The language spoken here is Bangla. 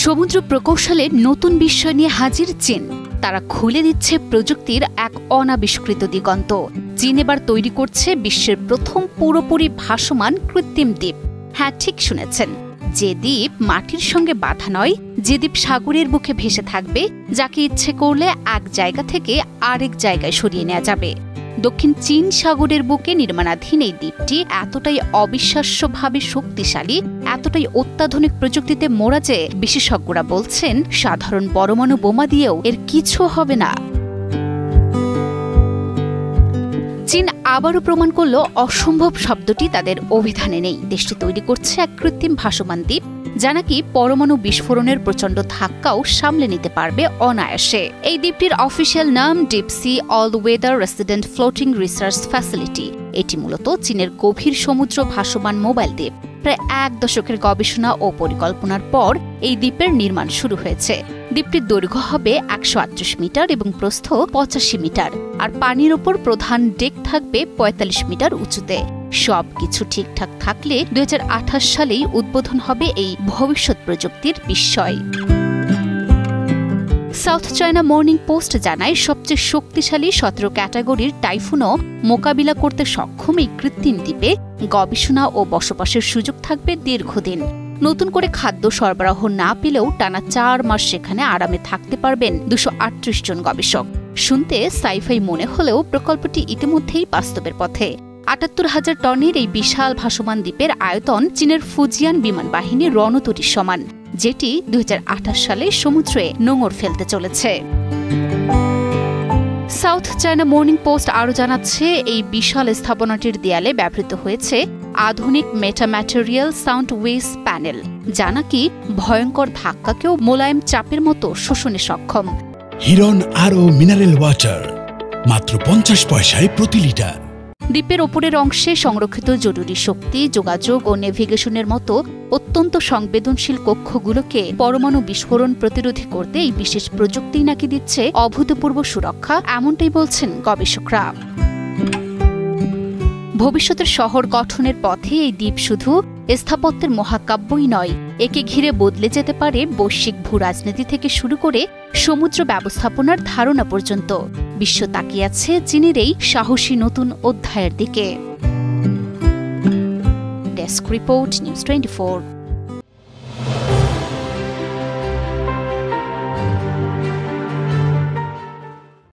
সমুদ্র প্রকৌশলে নতুন বিস্ময় নিয়ে হাজির চীন। তারা খুলে দিচ্ছে প্রযুক্তির এক অনাবিষ্কৃত দিগন্ত। চীন এবার তৈরি করছে বিশ্বের প্রথম পুরোপুরি ভাসমান কৃত্রিম দ্বীপ। হ্যাঁ, ঠিক শুনেছেন, যে দ্বীপ মাটির সঙ্গে বাঁধা নয়, যে দ্বীপ সাগরের বুকে ভেসে থাকবে, যাকে ইচ্ছে করলে এক জায়গা থেকে আরেক জায়গায় সরিয়ে নেওয়া যাবে। দক্ষিণ চীন সাগরের বুকে নির্মাণাধীন এই দ্বীপটি এতটাই অবিশ্বাস্যভাবে শক্তিশালী, এতটাই অত্যাধুনিক প্রযুক্তিতে মোড়া যে বিশেষজ্ঞরা বলছেন সাধারণ পরমাণু বোমা দিয়েও এর কিছু হবে না। চীন আবারও প্রমাণ করল অসম্ভব শব্দটি তাদের অভিধানে নেই। দেশটি তৈরি করছে এক কৃত্রিম ভাসমান দ্বীপ, যা নাকি পরমাণু বিস্ফোরণের প্রচণ্ড ধাক্কাও সামলে নিতে পারবে অনায়াসে। এই দ্বীপটির অফিসিয়াল নাম deep sea all weather resident floating research facility. এটি মূলত চীনের গভীর সমুদ্র ভাসমান মোবাইল দ্বীপ। প্রায় এক দশকের গবেষণা ও পরিকল্পনার পর এই দ্বীপের নির্মাণ শুরু হয়েছে। দ্বীপটির দৈর্ঘ্য হবে ১৩৮ মিটার এবং প্রস্থ ৮৫ মিটার, আর পানির ওপর প্রধান ডেক থাকবে ৪৫ মিটার উঁচুতে। সবকিছু ঠিকঠাক থাকলে ২০২৮ সালেই উদ্বোধন হবে এই ভবিষ্যৎ প্রযুক্তির বিস্ময়। সাউথ চায়না মর্নিং পোস্ট জানায়, সবচেয়ে শক্তিশালী ১৭ ক্যাটাগরির টাইফুনও মোকাবিলা করতে সক্ষম এই কৃত্রিম দ্বীপে গবেষণা ও বসবাসের সুযোগ থাকবে দীর্ঘদিন। নতুন করে খাদ্য সরবরাহ না পেলেও টানা ৪ মাস সেখানে আরামে থাকতে পারবেন ২৩৮ জন গবেষক। শুনতে সাইফাই মনে হলেও প্রকল্পটি ইতিমধ্যেই বাস্তবের পথে। ৭৮,০০০ টনের এই বিশাল ভাসমান দ্বীপের আয়তন চীনের ফুজিয়ান বিমান বাহিনীর রণতরীর সমান, যেটি ২০২৮ সালে সমুদ্রে নোঙর ফেলতে চলেছে। সাউথ চায়না মর্নিং পোস্ট আরও জানাচ্ছে, এই বিশাল স্থাপনাটির দেয়ালে ব্যবহৃত হয়েছে আধুনিক মেটাম্যাটেরিয়াল সাউন্ড ওয়েভ প্যানেল, যা নাকি ভয়ঙ্কর ধাক্কাকেও মোলায়েম চাপের মতো শোষণে সক্ষম। হিরন আরও মিনারেল ওয়াটার মাত্র ৫০ পয়সায় প্রতি লিটার। দ্বীপের ওপরের অংশে সংরক্ষিত জরুরি শক্তি, যোগাযোগ ও নেভিগেশনের মতো অত্যন্ত সংবেদনশীল কক্ষগুলোকে পরমাণু বিস্ফোরণ প্রতিরোধী করতে এই বিশেষ প্রযুক্তি নাকি দিচ্ছে অভূতপূর্ব সুরক্ষা, এমনটাই বলছেন গবেষকরা। ভবিষ্যতের শহর গঠনের পথে এই দ্বীপ শুধু স্থাপত্যের মহাকাব্যই নয়, একে ঘিরে বদলে যেতে পারে বৈশ্বিক ভূ রাজনীতি থেকে শুরু করে সমুদ্র ব্যবস্থাপনার ধারণা পর্যন্ত। বিশ্ব তাকিয়ে আছে চীনের এই সাহসী নতুন অধ্যায়ের দিকে। Desk report, news 24।